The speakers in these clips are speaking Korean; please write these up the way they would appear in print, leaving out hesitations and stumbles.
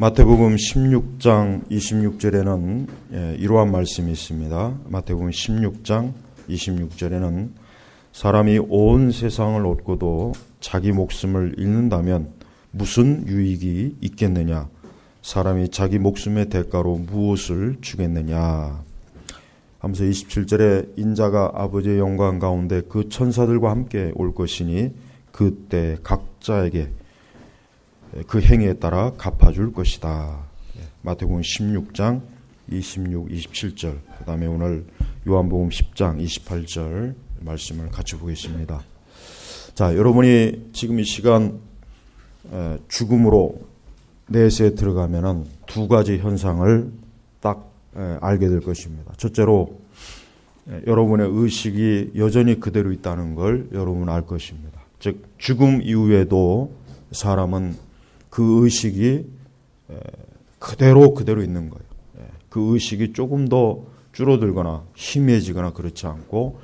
마태복음 16장 26절에는 이러한 말씀이 있습니다. 마태복음 16장 26절에는 사람이 온 세상을 얻고도 자기 목숨을 잃는다면 무슨 유익이 있겠느냐? 사람이 자기 목숨의 대가로 무엇을 주겠느냐? 하면서 27절에 인자가 아버지의 영광 가운데 그 천사들과 함께 올 것이니 그때 각자에게 그 행위에 따라 갚아줄 것이다. 마태복음 16장 26, 27절 그 다음에 오늘 요한복음 10장 28절 말씀을 같이 보겠습니다. 자, 여러분이 지금 이 시간 죽음으로 내세에 들어가면은 두 가지 현상을 딱 알게 될 것입니다. 첫째로 여러분의 의식이 여전히 그대로 있다는 걸 여러분은 알 것입니다. 즉 죽음 이후에도 사람은 그 의식이 그대로 있는 거예요. 그 의식이 조금 더 줄어들거나 희미해지거나 그렇지 않고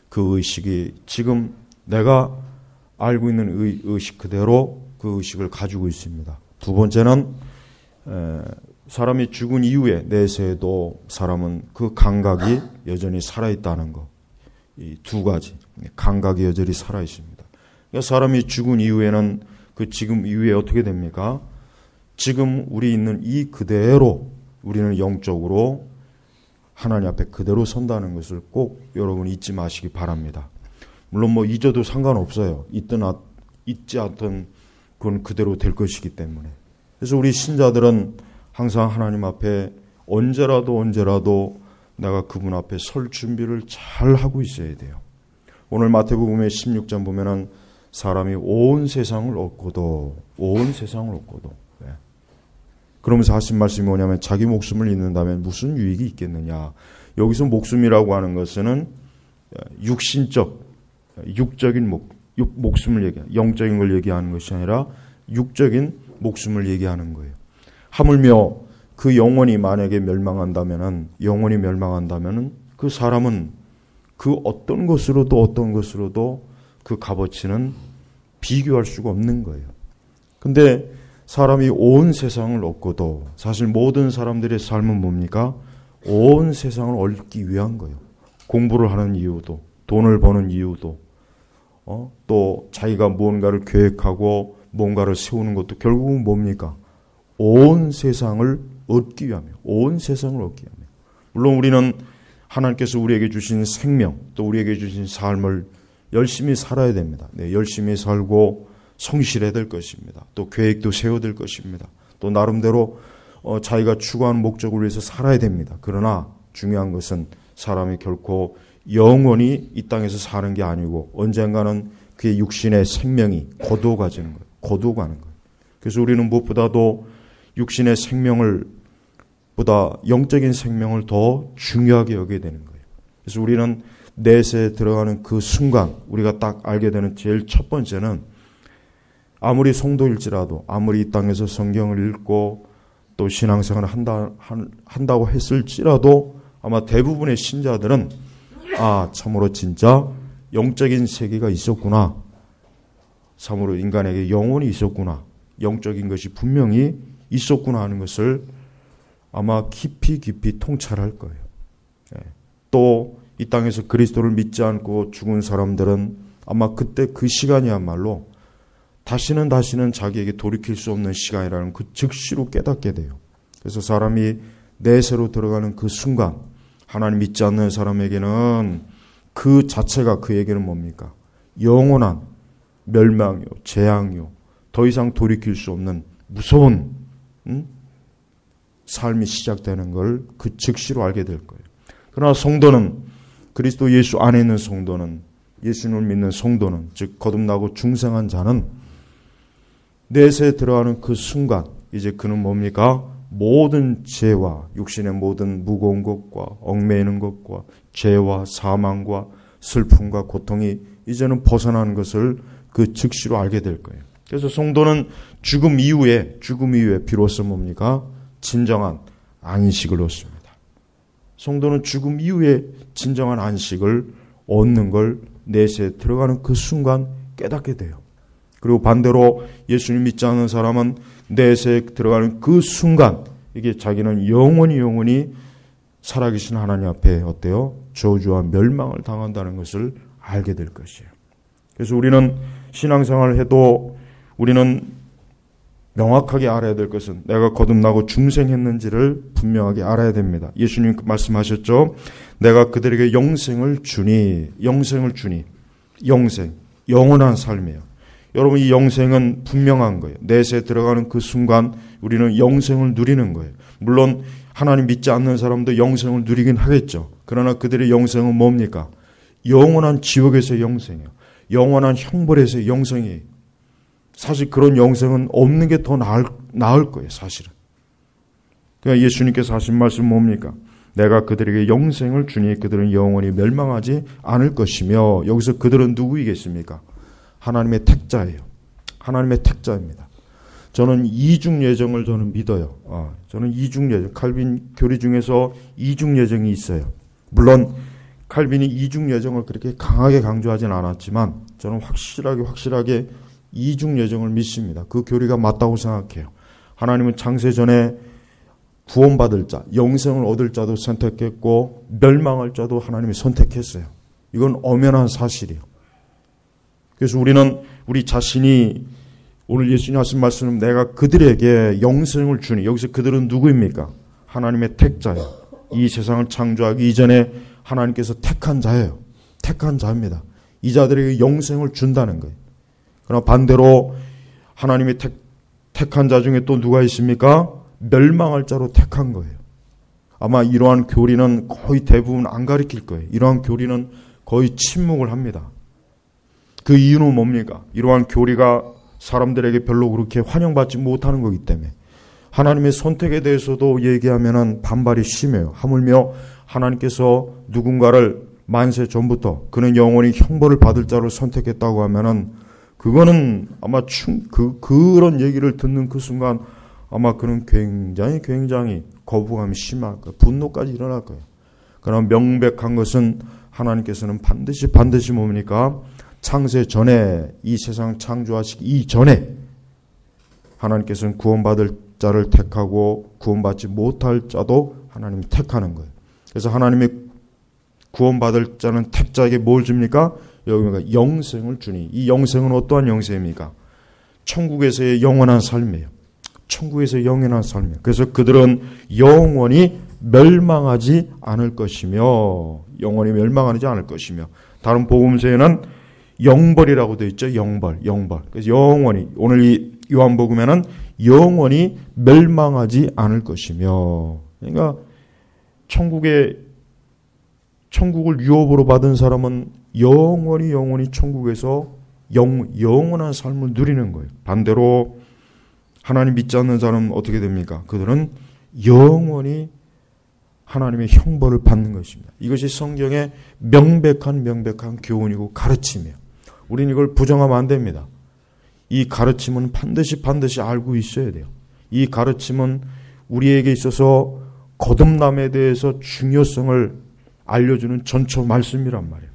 그 의식이 지금 내가 알고 있는 의식 그대로 그 의식을 가지고 있습니다. 두 번째는 사람이 죽은 이후에 내세에도 사람은 그 감각이 여전히 살아있다는 것. 이 두 가지 감각이 여전히 살아있습니다. 그러니까 사람이 죽은 이후에는 그 지금 이후에 어떻게 됩니까? 지금 우리 있는 이 그대로 우리는 영적으로 하나님 앞에 그대로 선다는 것을 꼭 여러분 잊지 마시기 바랍니다. 물론 뭐 잊어도 상관없어요. 잊지 않던 그건 그대로 될 것이기 때문에. 그래서 우리 신자들은 항상 하나님 앞에 언제라도 내가 그분 앞에 설 준비를 잘 하고 있어야 돼요. 오늘 마태복음의 16장 보면은 사람이 온 세상을 얻고도 그러면서 하신 말씀이 뭐냐면 자기 목숨을 잃는다면 무슨 유익이 있겠느냐. 여기서 목숨이라고 하는 것은 육적인 목숨을 얘기하는, 영적인 걸 얘기하는 것이 아니라 육적인 목숨을 얘기하는 거예요. 하물며 그 영혼이 만약에 멸망한다면은 그 사람은 그 어떤 것으로도 그 값어치는 비교할 수가 없는 거예요. 근데 사람이 온 세상을 얻고도 사실 모든 사람들의 삶은 뭡니까? 온 세상을 얻기 위한 거예요. 공부를 하는 이유도, 돈을 버는 이유도, 또 자기가 무언가를 계획하고 뭔가를 세우는 것도 결국은 뭡니까? 온 세상을 얻기 위함이에요. 물론 우리는 하나님께서 우리에게 주신 생명, 또 우리에게 주신 삶을 열심히 살아야 됩니다. 열심히 살고 성실해야 될 것입니다. 또 계획도 세워야 될 것입니다. 또 나름대로 자기가 추구하는 목적을 위해서 살아야 됩니다. 그러나 중요한 것은 사람이 결코 영원히 이 땅에서 사는 게 아니고 언젠가는 그의 육신의 생명이 거두어가는 거예요. 그래서 우리는 무엇보다도 육신의 생명을 보다 영적인 생명을 더 중요하게 여겨야 되는 거예요. 그래서 우리는 내세에 들어가는 그 순간 우리가 딱 알게 되는 제일 첫 번째는 아무리 성도일지라도 아무리 이 땅에서 성경을 읽고 또 신앙생활을 한다고 했을지라도 아마 대부분의 신자들은 참으로 진짜 영적인 세계가 있었구나. 참으로 인간에게 영혼이 있었구나. 영적인 것이 분명히 있었구나 하는 것을 아마 깊이 통찰할 거예요. 또 이 땅에서 그리스도를 믿지 않고 죽은 사람들은 아마 그때 그 시간이야말로 다시는 자기에게 돌이킬 수 없는 시간이라는 그 즉시로 깨닫게 돼요. 그래서 사람이 내세로 들어가는 그 순간 하나님 믿지 않는 사람에게는 그 자체가 그에게는 뭡니까? 영원한 멸망이요, 재앙이요, 더 이상 돌이킬 수 없는 무서운 삶이 시작되는 걸 그 즉시로 알게 될 거예요. 그러나 성도는 그리스도 예수 안에 있는 성도는 예수님을 믿는 성도는 즉 거듭나고 중생한 자는 내세에 들어가는 그 순간 이제 그는 뭡니까? 모든 죄와 육신의 모든 무거운 것과 얽매이는 것과 죄와 사망과 슬픔과 고통이 이제는 벗어나는 것을 그 즉시로 알게 될 거예요. 그래서 성도는 죽음 이후에 비로소 뭡니까? 진정한 안식을 얻습니다. 성도는 죽음 이후에 진정한 안식을 얻는 걸 내세에 들어가는 그 순간 깨닫게 돼요. 그리고 반대로 예수님 믿지 않는 사람은 내세에 들어가는 그 순간 이게 자기는 영원히 살아계신 하나님 앞에 어때요? 저주와 멸망을 당한다는 것을 알게 될 것이에요. 그래서 우리는 신앙생활을 해도 우리는 명확하게 알아야 될 것은 내가 거듭나고 중생했는지를 분명하게 알아야 됩니다. 예수님 말씀하셨죠. 내가 그들에게 영생을 주니, 영생, 영원한 삶이에요. 여러분, 이 영생은 분명한 거예요. 내세에 들어가는 그 순간 우리는 영생을 누리는 거예요. 물론 하나님 믿지 않는 사람도 영생을 누리긴 하겠죠. 그러나 그들의 영생은 뭡니까? 영원한 지옥에서의 영생이에요. 영원한 형벌에서의 영생이에요. 사실 그런 영생은 없는 게 더 나을 거예요, 사실은. 그러니까 예수님께서 하신 말씀 뭡니까? 내가 그들에게 영생을 주니 그들은 영원히 멸망하지 않을 것이며, 여기서 그들은 누구이겠습니까? 하나님의 택자예요. 하나님의 택자입니다. 저는 이중 예정을 믿어요. 저는 이중 예정, 칼빈 교리 중에서 이중 예정이 있어요. 물론 칼빈이 이중 예정을 그렇게 강하게 강조하진 않았지만 저는 확실하게 이중 예정을 믿습니다. 그 교리가 맞다고 생각해요. 하나님은 창세전에 구원받을 자, 영생을 얻을 자도 선택했고 멸망할 자도 하나님이 선택했어요. 이건 엄연한 사실이에요. 그래서 우리는 우리 자신이 오늘 예수님 하신 말씀은 내가 그들에게 영생을 주니, 여기서 그들은 누구입니까? 하나님의 택자예요. 이 세상을 창조하기 이전에 하나님께서 택한 자예요. 택한 자입니다. 이 자들에게 영생을 준다는 거예요. 그러나 반대로 하나님이 택한 자 중에 또 누가 있습니까? 멸망할 자로 택한 거예요. 아마 이러한 교리는 거의 대부분 안 가르칠 거예요. 이러한 교리는 거의 침묵을 합니다. 그 이유는 뭡니까? 이러한 교리가 사람들에게 별로 그렇게 환영받지 못하는 거기 때문에. 하나님의 선택에 대해서도 얘기하면 반발이 심해요. 하물며 하나님께서 누군가를 만세 전부터 그는 영원히 형벌을 받을 자로 선택했다고 하면은 그거는 아마 그런 얘기를 듣는 그 순간 아마 그는 굉장히 거부감이 심할 거예요. 분노까지 일어날 거예요. 그러나 명백한 것은 하나님께서는 반드시 뭡니까? 창세 전에, 이 세상 창조하시기 이전에 하나님께서는 구원받을 자를 택하고 구원받지 못할 자도 하나님이 택하는 거예요. 그래서 하나님이 구원받을 자는 택자에게 뭘 줍니까? 여기가 영생을 주니, 이 영생은 어떠한 영생입니까? 천국에서의 영원한 삶이에요. 천국에서의 영원한 삶이에요. 그래서 그들은 영원히 멸망하지 않을 것이며, 다른 복음서에는 영벌이라고 되어 있죠. 영벌. 그래서 영원히, 오늘 이 요한복음에는 영원히 멸망하지 않을 것이며, 그러니까 천국을 유업으로 받은 사람은 영원히 천국에서 영원한 삶을 누리는 거예요. 반대로 하나님 믿지 않는 사람은 어떻게 됩니까? 그들은 영원히 하나님의 형벌을 받는 것입니다. 이것이 성경의 명백한 교훈이고 가르침이에요. 우리는 이걸 부정하면 안 됩니다. 이 가르침은 반드시 알고 있어야 돼요. 이 가르침은 우리에게 있어서 거듭남에 대해서 중요성을 알려주는 전처 말씀이란 말이에요.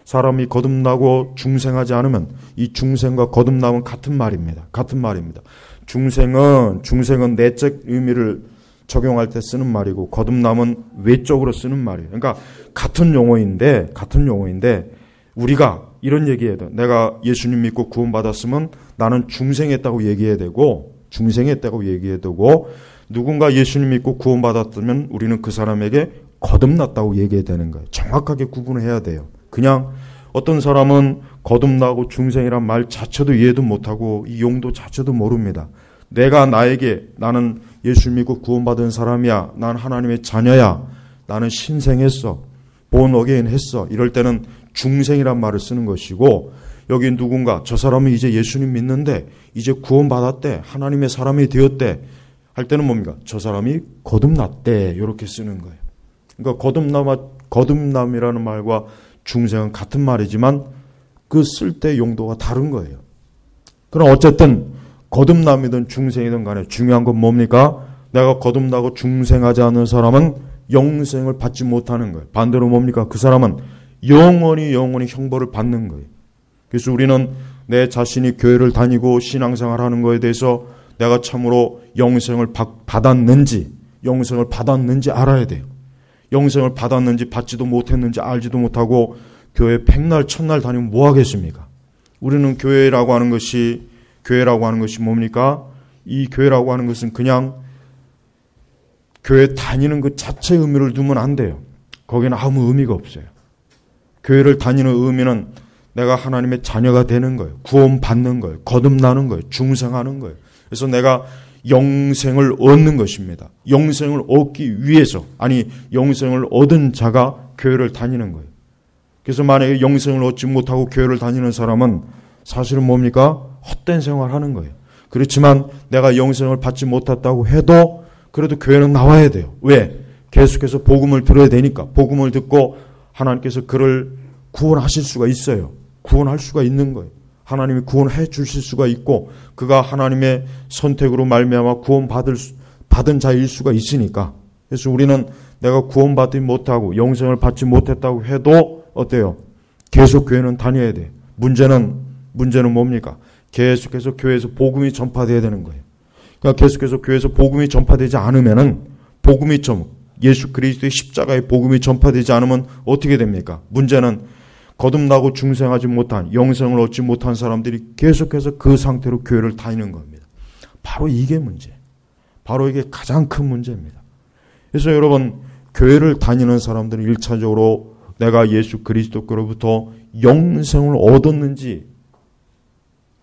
사람이 거듭나고 중생하지 않으면 이 중생과 거듭남은 같은 말입니다. 중생은 내적 의미를 적용할 때 쓰는 말이고 거듭남은 외적으로 쓰는 말이에요. 그러니까 같은 용어인데 우리가 이런 얘기해야 돼. 내가 예수님 믿고 구원받았으면 나는 중생했다고 얘기해야 되고 누군가 예수님 믿고 구원받았다면 우리는 그 사람에게 거듭났다고 얘기해야 되는 거예요. 정확하게 구분해야 돼요. 그냥 어떤 사람은 거듭나고 중생이란 말 자체도 이해도 못하고 이 용도 자체도 모릅니다. 나는 예수 믿고 구원받은 사람이야. 난 하나님의 자녀야. 나는 신생했어. born again 했어. 이럴 때는 중생이란 말을 쓰는 것이고, 여기 누군가 저 사람은 이제 예수님 믿는데 이제 구원받았대. 하나님의 사람이 되었대. 할 때는 뭡니까? 저 사람이 거듭났대. 이렇게 쓰는 거예요. 그러니까 거듭남이라는 말과 중생은 같은 말이지만 그 쓸 때 용도가 다른 거예요. 그럼 어쨌든 거듭남이든 중생이든 간에 중요한 건 뭡니까? 내가 거듭나고 중생하지 않는 사람은 영생을 받지 못하는 거예요. 반대로 뭡니까? 그 사람은 영원히 형벌을 받는 거예요. 그래서 우리는 내 자신이 교회를 다니고 신앙생활하는 것에 대해서 내가 참으로 영생을 받았는지 알아야 돼요. 영생을 받았는지 받지도 못했는지 알지도 못하고 교회 백날 첫날 다니면 뭐 하겠습니까? 우리는 교회라고 하는 것이 뭡니까? 이 교회라고 하는 것은 그냥 교회 다니는 것 자체의 의미를 두면 안 돼요. 거기는 아무 의미가 없어요. 교회를 다니는 의미는 내가 하나님의 자녀가 되는 거예요. 구원받는 거예요. 거듭나는 거예요. 중생하는 거예요. 그래서 내가 영생을 얻는 것입니다. 영생을 얻기 위해서, 영생을 얻은 자가 교회를 다니는 거예요. 그래서 만약에 영생을 얻지 못하고 교회를 다니는 사람은 사실은 뭡니까? 헛된 생활하는 거예요. 그렇지만 내가 영생을 받지 못했다고 해도 그래도 교회는 나와야 돼요. 왜? 계속해서 복음을 들어야 되니까. 복음을 듣고 하나님께서 그를 구원하실 수가 있어요. 구원할 수가 있는 거예요. 하나님이 구원해 주실 수가 있고 그가 하나님의 선택으로 말미암아 받은 자일 수가 있으니까. 그래서 우리는 내가 구원받지 못하고 영생을 받지 못했다고 해도 어때요? 계속 교회는 다녀야 돼. 문제는 뭡니까? 계속해서 교회에서 복음이 전파돼야 되는 거예요. 그러니까 계속해서 교회에서 복음이 전파되지 않으면은 예수 그리스도의 십자가의 복음이 전파되지 않으면 어떻게 됩니까? 문제는 거듭나고 중생하지 못한, 영생을 얻지 못한 사람들이 계속해서 그 상태로 교회를 다니는 겁니다. 바로 이게 문제. 바로 이게 가장 큰 문제입니다. 그래서 여러분, 교회를 다니는 사람들은 1차적으로 내가 예수 그리스도께로부터 영생을 얻었는지,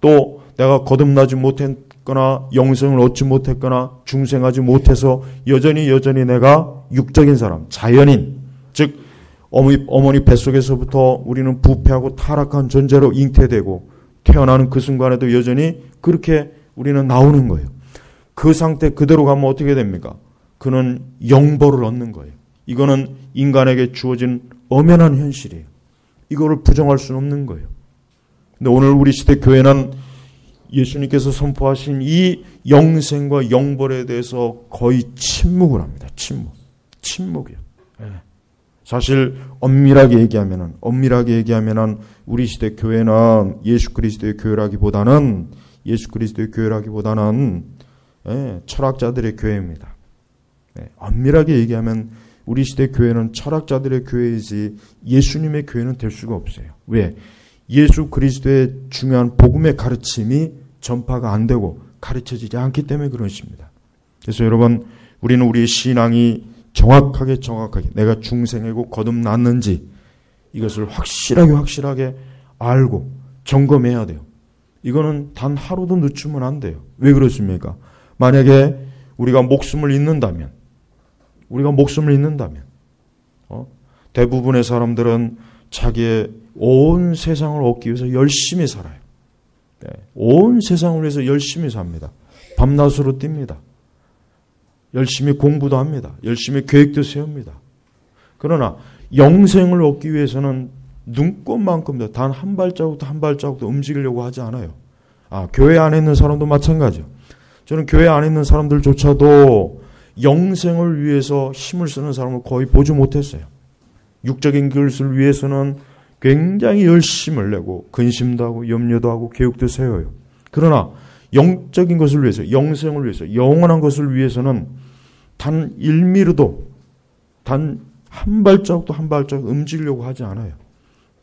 또 내가 거듭나지 못했거나 영생을 얻지 못했거나 중생하지 못해서 여전히 내가 육적인 사람, 자연인, 즉 어머니 뱃속에서부터 우리는 부패하고 타락한 존재로 잉태되고 태어나는 그 순간에도 여전히 그렇게 우리는 나오는 거예요. 그 상태 그대로 가면 어떻게 됩니까? 그는 영벌을 얻는 거예요. 이거는 인간에게 주어진 엄연한 현실이에요. 이거를 부정할 수는 없는 거예요. 근데 오늘 우리 시대 교회는 예수님께서 선포하신 이 영생과 영벌에 대해서 거의 침묵을 합니다. 침묵이요. 네. 사실 엄밀하게 얘기하면은 우리 시대 교회는 예수 그리스도의 교회라기보다는 철학자들의 교회입니다. 네, 엄밀하게 얘기하면 우리 시대 교회는 철학자들의 교회이지 예수님의 교회는 될 수가 없어요. 왜? 예수 그리스도의 중요한 복음의 가르침이 전파가 안 되고 가르쳐지지 않기 때문에 그렇습니다. 그래서 여러분, 우리는 우리의 신앙이 정확하게 내가 중생이고 거듭났는지 이것을 확실하게 알고 점검해야 돼요. 이거는 단 하루도 늦추면 안 돼요. 왜 그렇습니까? 만약에 우리가 목숨을 잃는다면 대부분의 사람들은 자기의 온 세상을 얻기 위해서 열심히 살아요. 네, 온 세상을 위해서 열심히 삽니다. 밤낮으로 뜁니다. 열심히 공부도 합니다. 열심히 계획도 세웁니다. 그러나 영생을 얻기 위해서는 눈꼽만큼도 단 한 발자국도 한 발자국도 움직이려고 하지 않아요. 교회 안에 있는 사람도 마찬가지예요. 저는 교회 안에 있는 사람들조차도 영생을 위해서 힘을 쓰는 사람을 거의 보지 못했어요. 육적인 것을 위해서는 굉장히 열심을 내고 근심도 하고 염려도 하고 계획도 세워요. 그러나 영적인 것을 위해서, 영생을 위해서, 영원한 것을 위해서는 단 1mm도, 단 한 발자국도 한 발자국 움직이려고 하지 않아요.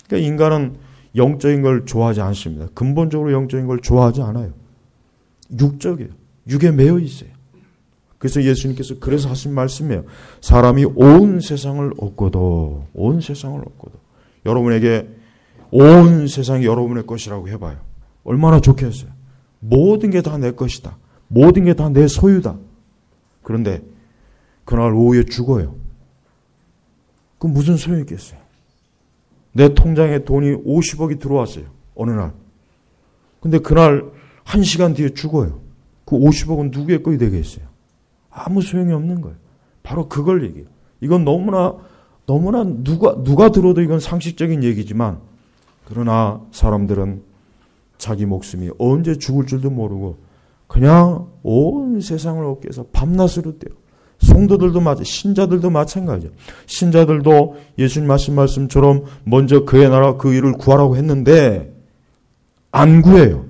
그러니까 인간은 영적인 걸 좋아하지 않습니다. 근본적으로 영적인 걸 좋아하지 않아요. 육적이에요. 육에 매여 있어요. 그래서 예수님께서 그래서 하신 말씀이에요. 사람이 온 세상을 얻고도 여러분에게 온 세상이 여러분의 것이라고 해봐요. 얼마나 좋겠어요. 모든 게 다 내 것이다. 모든 게 다 내 소유다. 그런데 그날 오후에 죽어요. 그럼 무슨 소용이 있겠어요? 내 통장에 돈이 50억이 들어왔어요. 어느 날. 근데 그날 1시간 뒤에 죽어요. 그 50억은 누구의 것이 되겠어요? 아무 소용이 없는 거예요. 바로 그걸 얘기해요. 이건 너무나 누가 들어도 이건 상식적인 얘기지만, 그러나 사람들은 자기 목숨이 언제 죽을 줄도 모르고 그냥 온 세상을 얻기 위해서 밤낮으로 뛰어요. 성도들도 신자들도 마찬가지예요. 신자들도 예수님 하신 말씀처럼 먼저 그의 나라 그 일을 구하라고 했는데 안 구해요.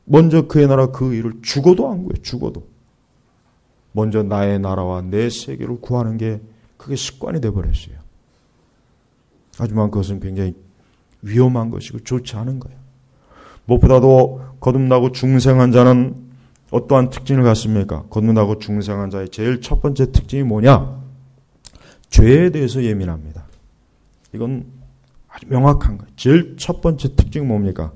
먼저 그의 나라 그 의를 죽어도 안 구해요. 죽어도. 먼저 나의 나라와 내 세계를 구하는 게 그게 습관이 되어버렸어요. 하지만 그것은 굉장히 위험한 것이고 좋지 않은 거예요. 무엇보다도 거듭나고 중생한 자는 어떠한 특징을 갖습니까? 거듭나고 중생한 자의 제일 첫 번째 특징이 뭐냐? 죄에 대해서 예민합니다. 이건 아주 명확한 거예요. 제일 첫 번째 특징이 뭡니까?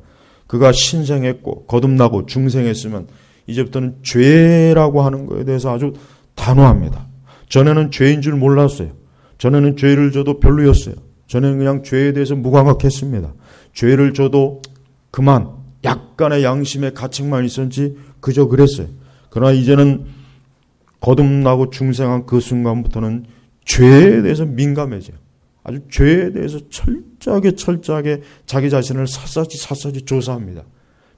그가 신생했고 거듭나고 중생했으면 이제부터는 죄라고 하는 것에 대해서 아주 단호합니다. 전에는 죄인 줄 몰랐어요. 전에는 죄를 져도 별로였어요. 전에는 그냥 죄에 대해서 무감각했습니다. 죄를 져도 그만 약간의 양심의 가책만 있었지 그저 그랬어요. 그러나 이제는 거듭나고 중생한 그 순간부터는 죄에 대해서 민감해져요. 아주 죄에 대해서 철저하게 자기 자신을 샅샅이 조사합니다.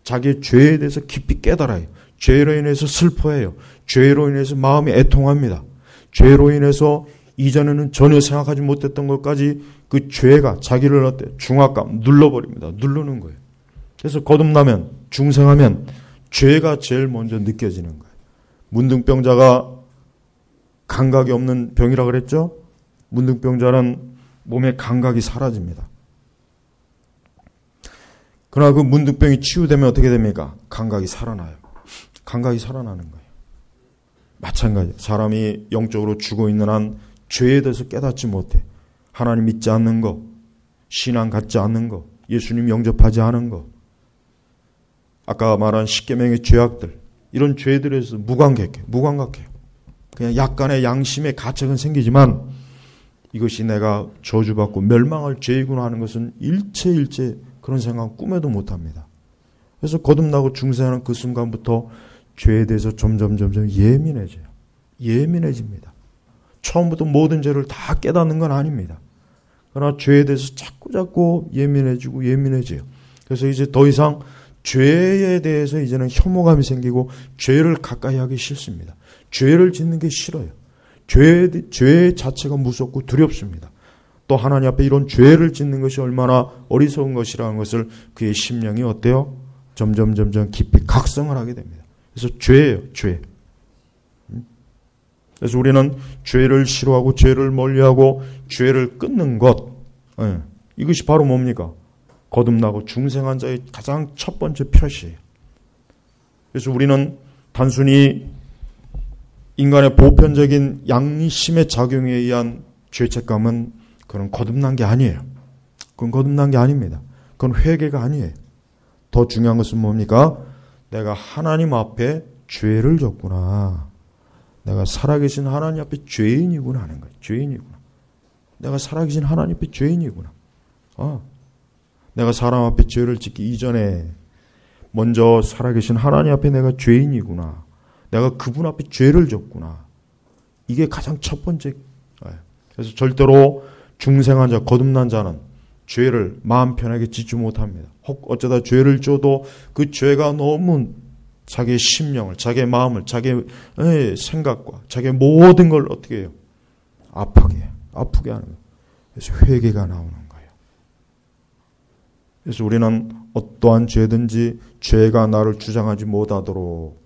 자기의 죄에 대해서 깊이 깨달아요. 죄로 인해서 슬퍼해요. 죄로 인해서 마음이 애통합니다. 죄로 인해서 이전에는 전혀 생각하지 못했던 것까지 그 죄가 자기를 어때 중압감 눌러버립니다. 누르는 거예요. 그래서 거듭나면 중생하면 죄가 제일 먼저 느껴지는 거예요. 문둥병자가 감각이 없는 병이라 그랬죠? 문둥병자는 몸의 감각이 사라집니다. 그러나 그 문둥병이 치유되면 어떻게 됩니까? 감각이 살아나요. 감각이 살아나는 거예요. 마찬가지예요. 사람이 영적으로 죽어 있는 한 죄에 대해서 깨닫지 못해. 하나님 믿지 않는 것, 신앙 갖지 않는 것, 예수님 영접하지 않은 것, 아까 말한 십계명의 죄악들, 이런 죄들에서 무감각해요. 그냥 약간의 양심의 가책은 생기지만 이것이 내가 저주받고 멸망할 죄이구나 하는 것은 일체 그런 생각 꿈에도 못합니다. 그래서 거듭나고 중생하는 그 순간부터 죄에 대해서 점점 예민해져요. 예민해집니다. 처음부터 모든 죄를 다 깨닫는 건 아닙니다. 그러나 죄에 대해서 자꾸 예민해져요. 그래서 이제 더 이상 죄에 대해서 이제는 혐오감이 생기고 죄를 가까이 하기 싫습니다. 죄를 짓는 게 싫어요. 죄 자체가 무섭고 두렵습니다. 또 하나님 앞에 이런 죄를 짓는 것이 얼마나 어리석은 것이라는 것을 그의 심령이 어때요? 점점 깊이 각성을 하게 됩니다. 그래서 죄예요, 죄. 그래서 우리는 죄를 싫어하고 죄를 멀리하고 죄를 끊는 것, 이것이 바로 뭡니까? 거듭나고 중생한 자의 가장 첫 번째 표시예요. 그래서 우리는 단순히 인간의 보편적인 양심의 작용에 의한 죄책감은 그건 거듭난 게 아니에요. 그건 거듭난 게 아닙니다. 그건 회개가 아니에요. 더 중요한 것은 뭡니까? 내가 하나님 앞에 죄를 졌구나. 내가 살아계신 하나님 앞에 죄인이구나 하는 거예요. 죄인이구나. 내가 살아계신 하나님 앞에 죄인이구나. 내가 사람 앞에 죄를 짓기 이전에 먼저 살아계신 하나님 앞에 내가 죄인이구나. 내가 그분 앞에 죄를 졌구나. 이게 가장 첫 번째. 그래서 절대로 중생한 자, 거듭난 자는 죄를 마음 편하게 짓지 못합니다. 혹 어쩌다 죄를 져도 그 죄가 너무 자기의 심령을, 자기의 마음을, 자기의 생각과 자기의 모든 걸 어떻게 해요? 아프게 하는 거예요. 그래서 회개가 나오는 거예요. 그래서 우리는 어떠한 죄든지 죄가 나를 주장하지 못하도록,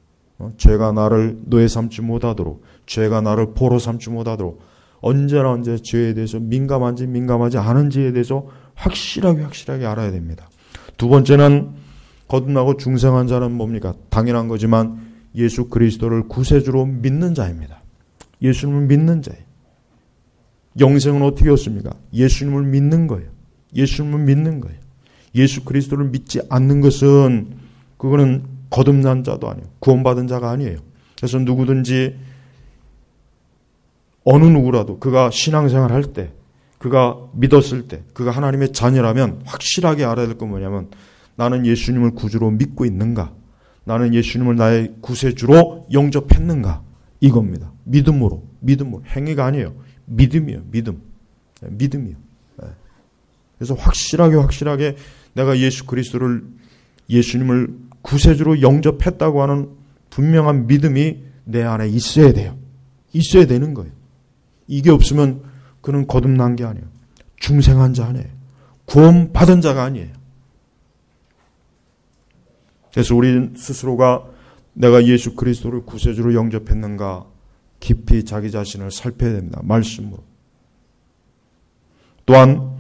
죄가 나를 노예 삼지 못하도록, 죄가 나를 포로 삼지 못하도록 언제나 죄에 대해서 민감하지 않은지에 대해서 확실하게 알아야 됩니다. 두 번째는 거듭나고 중생한 자는 뭡니까? 당연한 거지만 예수 그리스도를 구세주로 믿는 자입니다. 예수님을 믿는 자예요. 영생은 어떻게 얻습니까? 예수님을 믿는 거예요. 예수님을 믿는 거예요. 예수 그리스도를 믿지 않는 것은 그거는 거듭난 자도 아니에요. 구원받은 자가 아니에요. 그래서 누구든지 어느 누구라도 그가 신앙생활 할 때, 그가 믿었을 때, 그가 하나님의 자녀라면 확실하게 알아야 될 건 뭐냐면 나는 예수님을 구주로 믿고 있는가? 나는 예수님을 나의 구세주로 영접했는가? 이겁니다. 믿음으로. 행위가 아니에요. 믿음이에요. 믿음이요. 그래서 확실하게 내가 예수님을 구세주로 영접했다고 하는 분명한 믿음이 내 안에 있어야 돼요. 있어야 되는 거예요. 이게 없으면 그는 거듭난 게 아니에요. 중생한 자 아니에요. 구원받은 자가 아니에요. 그래서 우리 스스로가 내가 예수 그리스도를 구세주로 영접했는가 깊이 자기 자신을 살펴야 됩니다. 말씀으로. 또한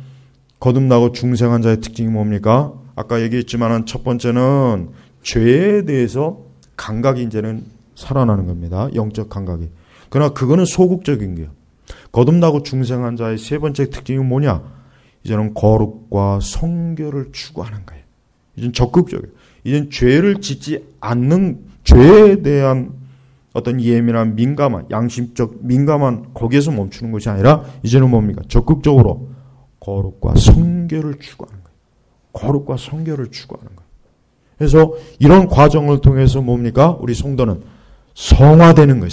거듭나고 중생한 자의 특징이 뭡니까? 아까 얘기했지만 첫 번째는 죄에 대해서 감각이 이제는 살아나는 겁니다. 영적 감각이. 그러나 그거는 소극적인 거예요. 거듭나고 중생한 자의 세 번째 특징이 뭐냐? 이제는 거룩과 성결을 추구하는 거예요. 이제는 적극적이에요. 이제는 죄를 짓지 않는 죄에 대한 어떤 예민한 민감한 양심적 민감한 거기에서 멈추는 것이 아니라 이제는 뭡니까? 적극적으로 거룩과 성결을 추구하는 거예요. 거룩과 성결을 추구하는 거예요. 그래서 이런 과정을 통해서 뭡니까? 우리 성도는 성화되는 거예요.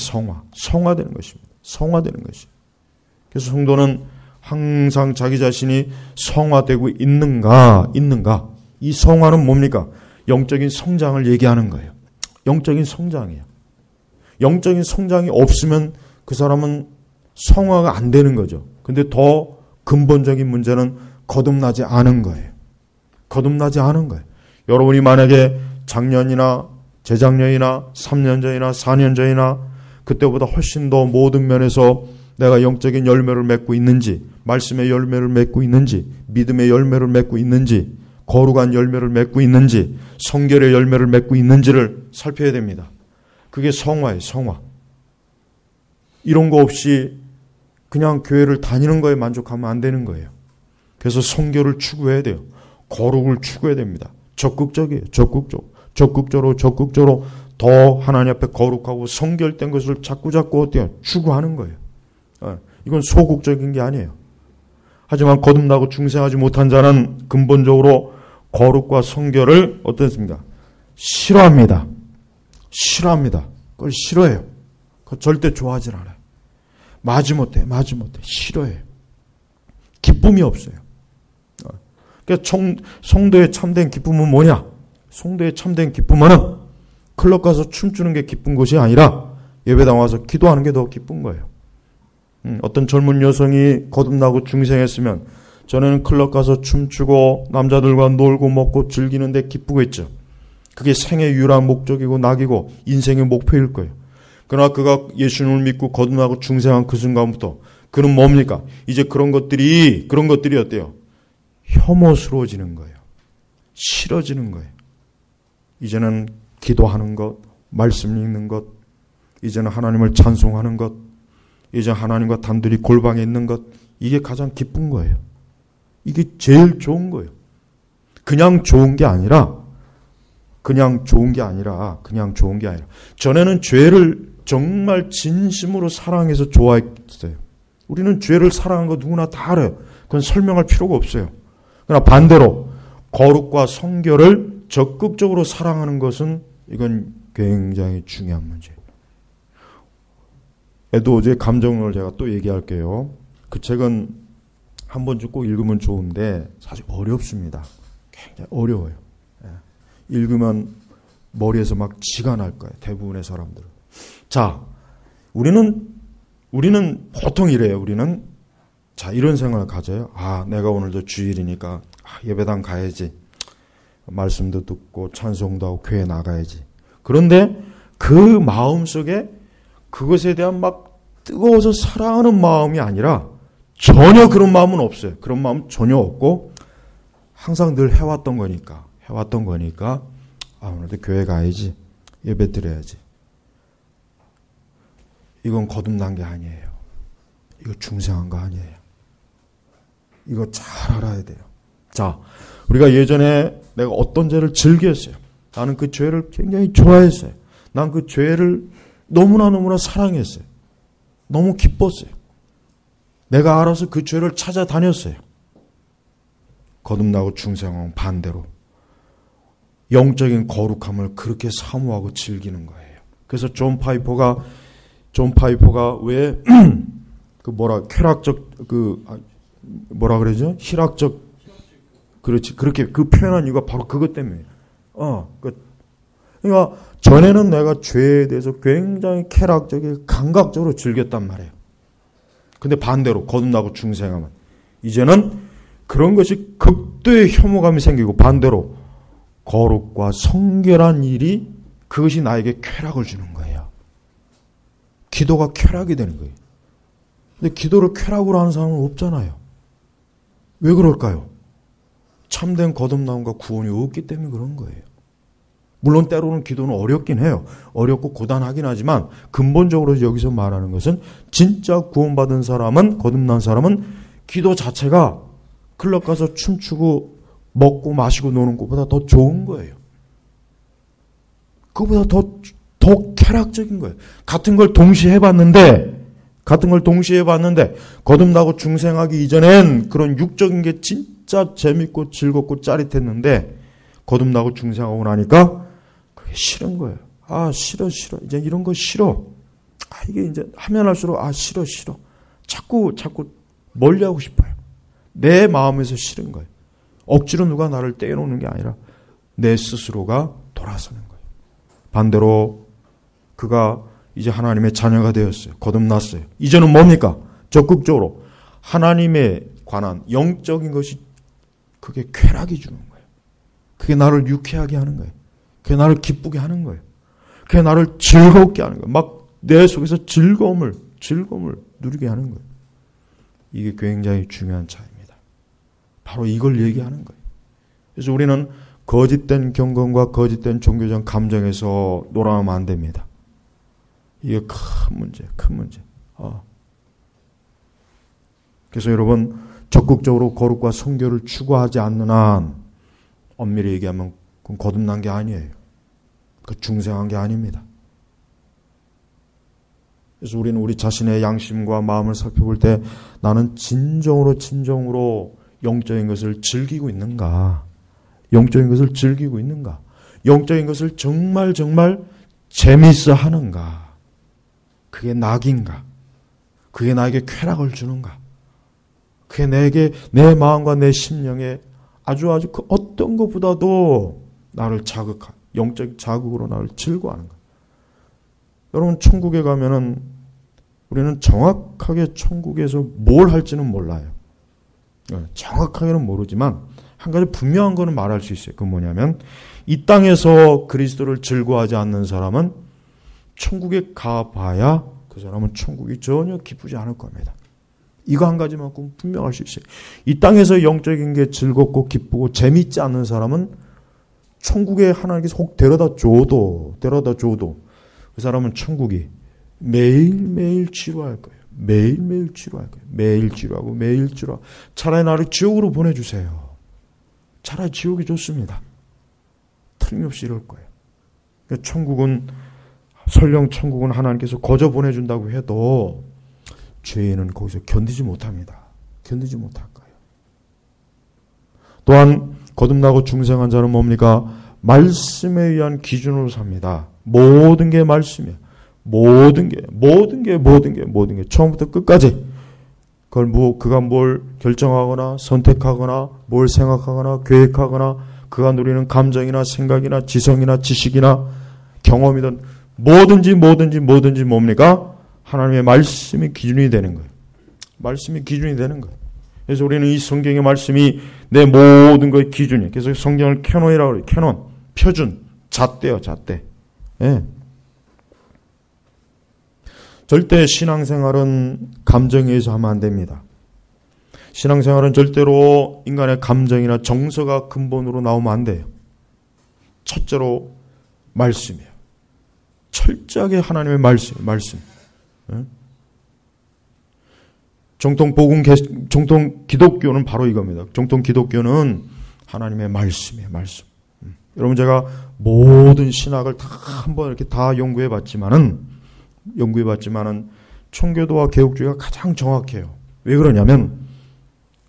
성화되는 것입니다. 성화되는 것이. 그래서 성도는 항상 자기 자신이 성화되고 있는가? 이 성화는 뭡니까? 영적인 성장을 얘기하는 거예요. 영적인 성장이에요. 영적인 성장이 없으면 그 사람은 성화가 안 되는 거죠. 근데 더 근본적인 문제는 거듭나지 않은 거예요. 거듭나지 않은 거예요. 여러분이 만약에 작년이나 재작년이나 3년 전이나 4년 전이나 그때보다 훨씬 더 모든 면에서 내가 영적인 열매를 맺고 있는지, 말씀의 열매를 맺고 있는지, 믿음의 열매를 맺고 있는지, 거룩한 열매를 맺고 있는지, 성결의 열매를 맺고 있는지를 살펴야 됩니다. 그게 성화예요. 성화. 이런 거 없이 그냥 교회를 다니는 거에 만족하면 안 되는 거예요. 그래서 성결을 추구해야 돼요. 거룩을 추구해야 됩니다. 적극적이에요. 적극적으로 더 하나님 앞에 거룩하고 성결된 것을 자꾸 어때요? 추구하는 거예요. 이건 소극적인 게 아니에요. 하지만 거듭나고 중생하지 못한 자는 근본적으로 거룩과 성결을 어떻습니까? 싫어합니다. 그걸 싫어해요. 그걸 절대 좋아하지 않아요. 마지못해 싫어해요. 기쁨이 없어요. 그러니까 성도의 참된 기쁨은 뭐냐? 성도의 참된 기쁨은 클럽 가서 춤추는 게 기쁜 것이 아니라 예배당 와서 기도하는 게 더 기쁜 거예요. 어떤 젊은 여성이 거듭나고 중생했으면 전에는 클럽 가서 춤추고 남자들과 놀고 먹고 즐기는데 기쁘겠죠. 그게 생의 유일한 목적이고 낙이고 인생의 목표일 거예요. 그러나 그가 예수님을 믿고 거듭나고 중생한 그 순간부터 그는 뭡니까? 이제 그런 것들이 어때요? 혐오스러워지는 거예요. 싫어지는 거예요. 이제는 기도하는 것, 말씀 읽는 것, 이제는 하나님을 찬송하는 것, 이제 하나님과 단둘이 골방에 있는 것, 이게 가장 기쁜 거예요. 이게 제일 좋은 거예요. 그냥 좋은 게 아니라 전에는 죄를 정말 진심으로 사랑해서 좋아했어요. 우리는 죄를 사랑하는 거 누구나 다 알아요. 그건 설명할 필요가 없어요. 그러나 반대로 거룩과 성결을 적극적으로 사랑하는 것은 이건 굉장히 중요한 문제예요. 에드워즈의 감정을 제가 또 얘기할게요. 그 책은 한 번쯤 꼭 읽으면 좋은데 사실 어렵습니다. 굉장히 어려워요. 읽으면 머리에서 막 지가 날 거예요. 대부분의 사람들은. 자, 우리는 보통 이래요. 우리는 이런 생각을 가져요. 내가 오늘도 주일이니까 예배당 가야지. 말씀도 듣고 찬송도 하고 교회 나가야지. 그런데 그 마음속에 그것에 대한 막 뜨거워서 사랑하는 마음이 아니라 전혀 그런 마음은 없어요. 그런 마음 전혀 없고 항상 늘 해왔던 거니까 오늘도 교회 가야지. 예배 드려야지. 이건 거듭난 게 아니에요. 이거 중생한 거 아니에요. 이거 잘 알아야 돼요. 자, 우리가 예전에 내가 어떤 죄를 즐겼어요. 나는 그 죄를 굉장히 좋아했어요. 난 그 죄를 너무나 사랑했어요. 너무 기뻤어요. 내가 알아서 그 죄를 찾아다녔어요. 거듭나고 중생하고 반대로 영적인 거룩함을 그렇게 사모하고 즐기는 거예요. 그래서 존 파이퍼가 왜 쾌락적 희락적 그렇지 그렇게 그 표현한 이유가 바로 그것 때문이에요. 그러니까 전에는 내가 죄에 대해서 굉장히 쾌락적이고 감각적으로 즐겼단 말이에요. 근데 반대로 거듭나고 중생하면 이제는 그런 것이 극도의 혐오감이 생기고 반대로 거룩과 성결한 일이 그것이 나에게 쾌락을 주는 거예요. 기도가 쾌락이 되는 거예요. 근데 기도를 쾌락으로 하는 사람은 없잖아요. 왜 그럴까요? 참된 거듭남과 구원이 없기 때문에 그런 거예요. 물론 때로는 기도는 어렵긴 해요. 어렵고 고단하긴 하지만 근본적으로 여기서 말하는 것은 진짜 구원받은 사람은, 거듭난 사람은 기도 자체가 클럽 가서 춤추고 먹고 마시고 노는 것보다 더 좋은 거예요. 그거보다 더 쾌락적인 거예요. 같은 걸 동시에 해봤는데 거듭나고 중생하기 이전엔 그런 육적인 게 진짜 재밌고 즐겁고 짜릿했는데 거듭나고 중생하고 나니까 그게 싫은 거예요. 아, 싫어. 이제 이런 거 싫어. 이게 이제 하면 할수록 싫어. 자꾸 멀리하고 싶어요. 내 마음에서 싫은 거예요. 억지로 누가 나를 떼어놓는 게 아니라 내 스스로가 돌아서는 거예요. 반대로 그가 이제 하나님의 자녀가 되었어요. 거듭났어요. 이제는 뭡니까? 적극적으로 하나님에 관한 영적인 것이 그게 쾌락이 주는 거예요. 그게 나를 유쾌하게 하는 거예요. 그게 나를 기쁘게 하는 거예요. 그게 나를 즐겁게 하는 거예요. 막 내 속에서 즐거움을 누리게 하는 거예요. 이게 굉장히 중요한 차이입니다. 바로 이걸 얘기하는 거예요. 그래서 우리는 거짓된 경건과 거짓된 종교적 감정에서 놀아나면 안 됩니다. 이게 큰 문제. 그래서 여러분, 적극적으로 거룩과 성결을 추구하지 않는 한 엄밀히 얘기하면 그건 거듭난 게 아니에요. 그 중생한 게 아닙니다. 그래서 우리는 우리 자신의 양심과 마음을 살펴볼 때 나는 진정으로 영적인 것을 즐기고 있는가? 영적인 것을 정말 재미있어 하는가? 그게 낙인가? 그게 나에게 쾌락을 주는가? 그게 내 마음과 내 심령에 아주 그 어떤 것보다도 나를 영적 자극으로 나를 즐거워하는 거예요. 여러분, 천국에 가면은 우리는 정확하게 천국에서 뭘 할지는 몰라요. 정확하게는 모르지만 한 가지 분명한 거는 말할 수 있어요. 그건 뭐냐면 이 땅에서 그리스도를 즐거워하지 않는 사람은 천국에 가봐야 그 사람은 천국이 전혀 기쁘지 않을 겁니다. 이거 한 가지만큼 분명할 수 있어요. 이 땅에서 영적인 게 즐겁고 기쁘고 재밌지 않는 사람은 천국에 하나님께서 혹 데려다 줘도 그 사람은 천국이 매일매일 지루할 거예요. 매일 지루하고. 차라리 나를 지옥으로 보내주세요. 차라리 지옥이 좋습니다. 틀림없이 이럴 거예요. 그러니까 설령 천국은 하나님께서 거저 보내준다고 해도 죄인은 거기서 견디지 못합니다. 견디지 못할 거예요. 또한 거듭나고 중생한 자는 뭡니까? 말씀에 의한 기준으로 삽니다. 모든 게 말씀이에요. 모든 게 처음부터 끝까지 그가 뭘 결정하거나 선택하거나 뭘 생각하거나 계획하거나 그가 누리는 감정이나 생각이나 지성이나 지식이나 경험이든 뭐든지 뭡니까? 하나님의 말씀이 기준이 되는 거예요. 말씀이 기준이 되는 거예요. 그래서 우리는 이 성경의 말씀이 내 모든 것의 기준이에요. 그래서 성경을 캐논이라고 그래요. 캐논, 표준, 잣대요, 잣대. 예. 절대 신앙생활은 감정에 의해서 하면 안 됩니다. 신앙생활은 절대로 인간의 감정이나 정서가 근본으로 나오면 안 돼요. 첫째로 말씀이에요. 철저하게 하나님의 말씀. 예? 정통 기독교는 바로 이겁니다. 정통 기독교는 하나님의 말씀이에요. 말씀. 여러분, 제가 모든 신학을 다 한번 이렇게 다 연구해 봤지만은 청교도와 개혁주의가 가장 정확해요. 왜 그러냐면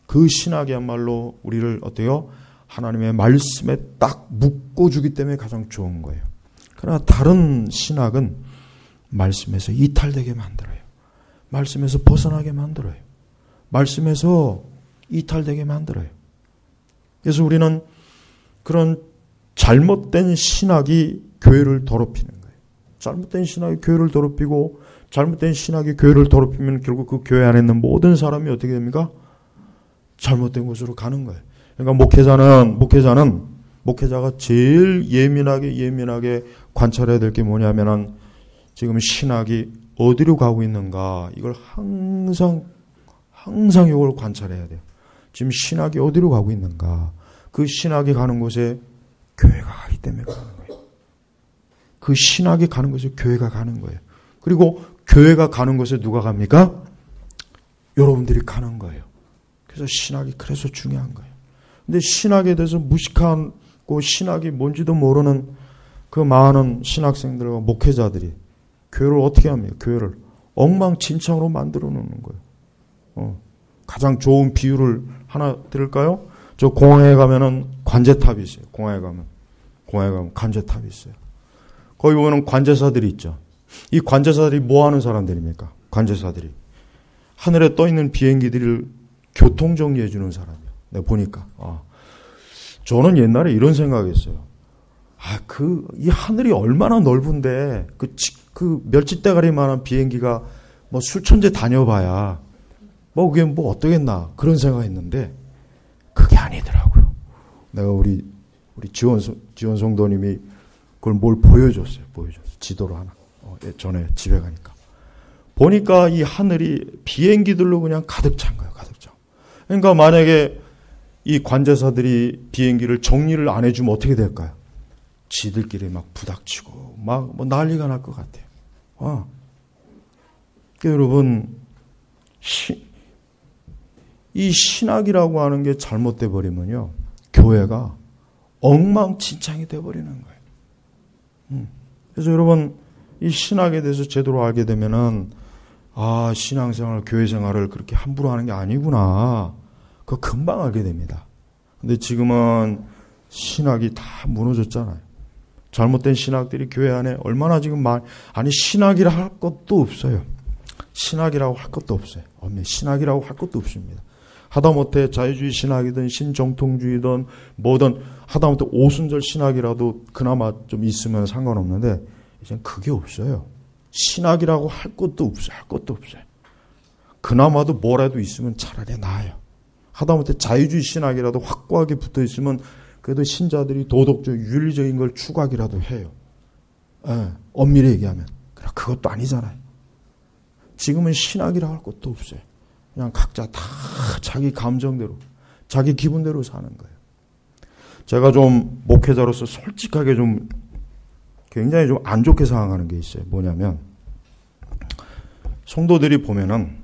그 신학이야말로 우리를 어때요? 하나님의 말씀에 딱 묶어주기 때문에 가장 좋은 거예요. 그러나 다른 신학은 말씀에서 이탈되게 만들어요. 말씀에서 벗어나게 만들어요. 말씀에서 이탈되게 만들어요. 그래서 우리는 그런 잘못된 신학이 교회를 더럽히는 거예요. 잘못된 신학이 교회를 더럽히고 잘못된 신학이 교회를 더럽히면 결국 그 교회 안에 있는 모든 사람이 어떻게 됩니까? 잘못된 곳으로 가는 거예요. 그러니까 목회자는 목회자가 제일 예민하게 관찰해야 될 게 뭐냐면은 지금 신학이 어디로 가고 있는가, 이걸 항상 이걸 관찰해야 돼요. 지금 신학이 어디로 가고 있는가. 그 신학이 가는 곳에 교회가 가기 때문에 가는 거예요. 그 신학이 가는 곳에 교회가 가는 거예요. 그리고 교회가 가는 곳에 누가 갑니까? 여러분들이 가는 거예요. 그래서 신학이 그래서 중요한 거예요. 근데 신학에 대해서 무식하고 신학이 뭔지도 모르는 그 많은 신학생들과 목회자들이 교회를 어떻게 합니까? 교회를 엉망진창으로 만들어 놓는 거예요. 가장 좋은 비유를 하나 드릴까요? 저 공항에 가면은 관제탑이 있어요. 공항에 가면 관제탑이 있어요. 거기 보면은 관제사들이 있죠. 이 관제사들이 뭐 하는 사람들입니까? 관제사들이 하늘에 떠 있는 비행기들을 교통 정리해 주는 사람이에요. 내가 보니까 저는 옛날에 이런 생각했어요. 이 하늘이 얼마나 넓은데 그 멸치대가리만한 비행기가 뭐 수천 대 다녀봐야 뭐 그게 뭐 어떠겠나 그런 생각했는데 그게 아니더라고요. 내가 우리 지원 성도님이 그걸 뭘 보여줬어요. 지도로 하나. 전에 집에 가니까 보니까 이 하늘이 비행기들로 그냥 가득 찬 거예요. 가득 차. 그러니까 만약에 이 관제사들이 비행기를 정리를 안 해주면 어떻게 될까요? 지들끼리 막 부닥치고 막 뭐 난리가 날 것 같아요. 그러니까 여러분 이 신학이라고 하는 게 잘못돼 버리면요, 교회가 엉망진창이 돼 버리는 거예요. 그래서 여러분 이 신학에 대해서 제대로 알게 되면은 신앙생활, 교회생활을 그렇게 함부로 하는 게 아니구나. 그거 금방 알게 됩니다. 근데 지금은 신학이 다 무너졌잖아요. 잘못된 신학들이 교회 안에 얼마나 지금 신학이라 할 것도 없어요. 신학이라고 할 것도 없어요. 신학이라고 할 것도 없습니다. 하다못해 자유주의 신학이든 신정통주의든 뭐든 하다못해 오순절 신학이라도 그나마 좀 있으면 상관없는데 이젠 그게 없어요. 신학이라고 할 것도 없어요. 할 것도 없어요. 그나마도 뭐라도 있으면 차라리 나아요. 하다못해 자유주의 신학이라도 확고하게 붙어 있으면 그래도 신자들이 도덕적, 윤리적인 걸 추구하기라도 해요. 엄밀히 얘기하면. 그것도 아니잖아요. 지금은 신학이라고 할 것도 없어요. 그냥 각자 다 자기 감정대로, 자기 기분대로 사는 거예요. 제가 좀 목회자로서 솔직하게 좀 굉장히 좀 안 좋게 생각하는 게 있어요. 뭐냐면 성도들이 보면은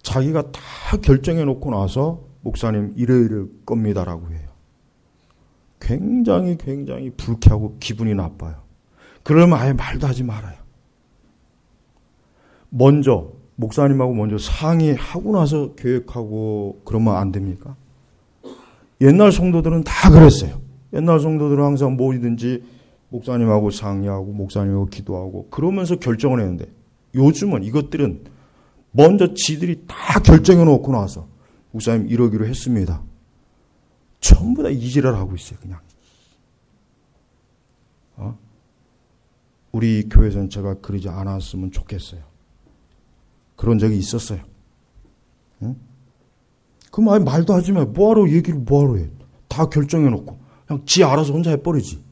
자기가 다 결정해 놓고 나서 목사님 이럴 겁니다라고 해요. 굉장히 불쾌하고 기분이 나빠요. 그러면 아예 말도 하지 말아요. 목사님하고 먼저 상의하고 나서 계획하고 그러면 안 됩니까? 옛날 성도들은 다 그랬어요. 옛날 성도들은 항상 뭐든지 목사님하고 상의하고 목사님하고 기도하고 그러면서 결정을 했는데 요즘은 이것들은 먼저 지들이 다 결정해 놓고 나서 목사님 이러기로 했습니다. 전부 다 이지랄 하고 있어요. 그냥. 우리 교회 전체가 그러지 않았으면 좋겠어요. 그런 적이 있었어요. 그럼 아예 말도 하지 마요. 뭐하러 얘기를 뭐하러 해. 다 결정해 놓고 그냥 지 알아서 혼자 해버리지.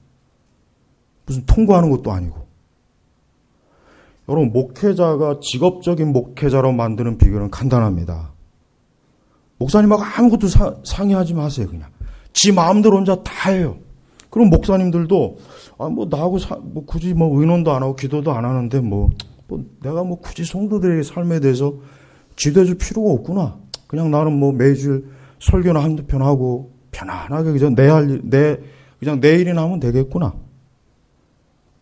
무슨 통과하는 것도 아니고. 여러분 목회자가 직업적인 목회자로 만드는 비결은 간단합니다. 목사님하고 아무것도 상의하지 마세요. 그냥 지 마음대로 혼자 다 해요. 그럼 목사님들도 나하고 굳이 의논도 안 하고 기도도 안 하는데 내가 굳이 성도들의 삶에 대해서 지도해줄 필요가 없구나. 그냥 나는 매주일 설교나 한두 편 하고 편안하게 그냥 그냥 내 일이나 하면 되겠구나.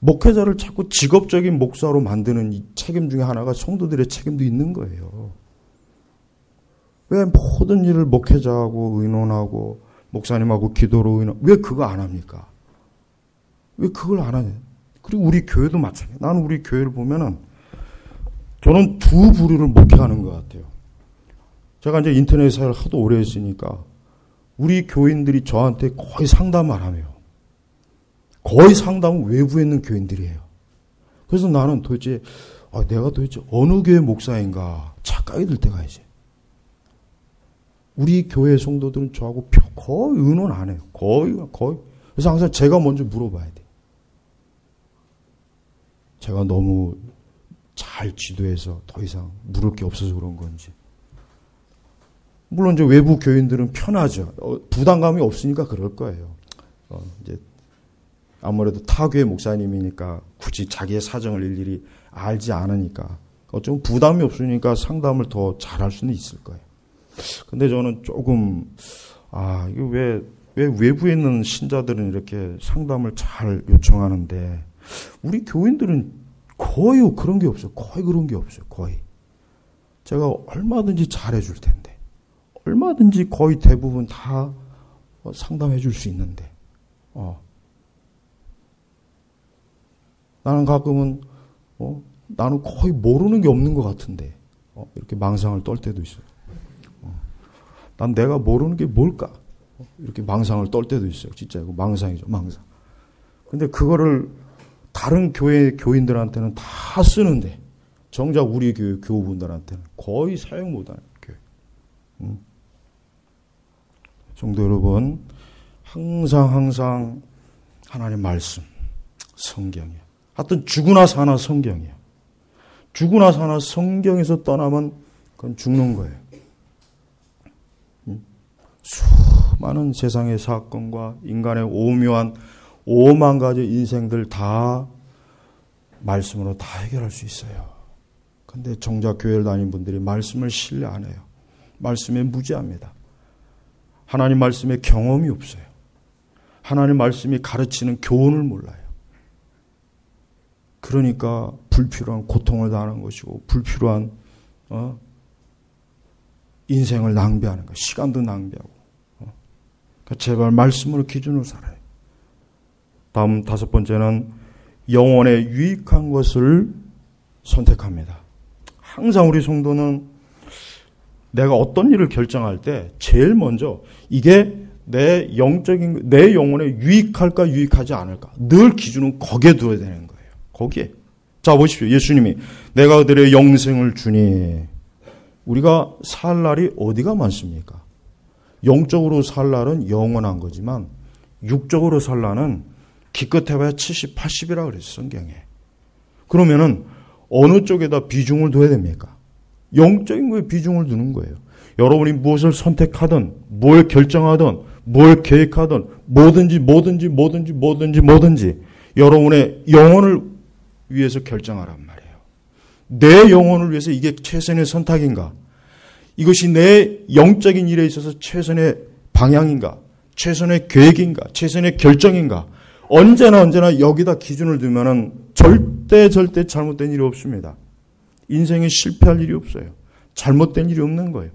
목회자를 자꾸 직업적인 목사로 만드는 이 책임 중에 하나가 성도들의 책임도 있는 거예요. 왜 모든 일을 목회자하고 의논하고 목사님하고 기도로 왜 그거 안 합니까? 왜 그걸 안 하냐? 그리고 우리 교회도 마찬가지예요. 나는 우리 교회를 보면은 저는 두 부류를 목회하는 것 같아요. 제가 이제 인터넷 사회를 하도 오래 했으니까 우리 교인들이 저한테 거의 상담을 안 해요. 거의 상담은 외부에 있는 교인들이에요. 그래서 나는 도대체 내가 도대체 어느 교회 목사인가 착각이 들 때가 이제. 우리 교회 성도들은 저하고 거의 의논 안 해요. 거의 그래서 항상 제가 먼저 물어봐야 돼. 제가 너무 잘 지도해서 더 이상 물을 게 없어서 그런 건지. 물론 이제 외부 교인들은 편하죠. 부담감이 없으니까 그럴 거예요. 이제 아무래도 타교의 목사님이니까 굳이 자기의 사정을 일일이 알지 않으니까 좀 부담이 없으니까 상담을 더 잘할 수는 있을 거예요. 근데 저는 조금 이거 왜 외부에 있는 신자들은 이렇게 상담을 잘 요청하는데 우리 교인들은 거의 그런 게 없어요. 거의 그런 게 없어요. 거의. 제가 얼마든지 잘해줄 텐데 얼마든지 거의 대부분 다 상담해 줄 수 있는데 나는 가끔은 나는 거의 모르는 게 없는 것 같은데 이렇게 망상을 떨 때도 있어요. 난 내가 모르는 게 뭘까? 이렇게 망상을 떨 때도 있어요. 진짜 이거 망상이죠. 망상. 근데 그거를 다른 교회 교인들한테는 다 쓰는데 정작 우리 교회 교우분들한테는 거의 사용 못하는 교회. 성도 여러분, 항상 하나님 말씀, 성경이에요. 하여튼 죽으나 사나 성경이에요. 죽으나 사나 성경에서 떠나면 그건 죽는 거예요. 수많은 세상의 사건과 인간의 오묘한 5만 가지 인생들 다 말씀으로 다 해결할 수 있어요. 근데 정작 교회를 다니는 분들이 말씀을 신뢰 안 해요. 말씀에 무지합니다. 하나님 말씀에 경험이 없어요. 하나님 말씀이 가르치는 교훈을 몰라요. 그러니까 불필요한 고통을 당하는 것이고 불필요한 인생을 낭비하는 거, 시간도 낭비하고. 그러니까 제발 말씀으로 기준으로 살아요. 다음 5번째는 영혼에 유익한 것을 선택합니다. 항상 우리 성도는 내가 어떤 일을 결정할 때 제일 먼저 이게 내 영혼에 유익할까 유익하지 않을까 늘 기준은 거기에 두어야 되는 거예요. 거기에. 자 보십시오. 예수님이 내가 그들의 영생을 주니 우리가 살 날이 어디가 많습니까? 영적으로 살 날은 영원한 거지만 육적으로 살 날은 기껏해봐야 70, 80이라 그랬어요. 성경에. 그러면은 어느 쪽에다 비중을 둬야 됩니까? 영적인 거에 비중을 두는 거예요. 여러분이 무엇을 선택하든 뭘 결정하든 뭘 계획하든 뭐든지 여러분의 영혼을 위해서 결정하란 말이에요. 내 영혼을 위해서 이게 최선의 선택인가? 이것이 내 영적인 일에 있어서 최선의 방향인가? 최선의 계획인가? 최선의 결정인가? 언제나 여기다 기준을 두면은 절대 잘못된 일이 없습니다. 인생에 실패할 일이 없어요. 잘못된 일이 없는 거예요.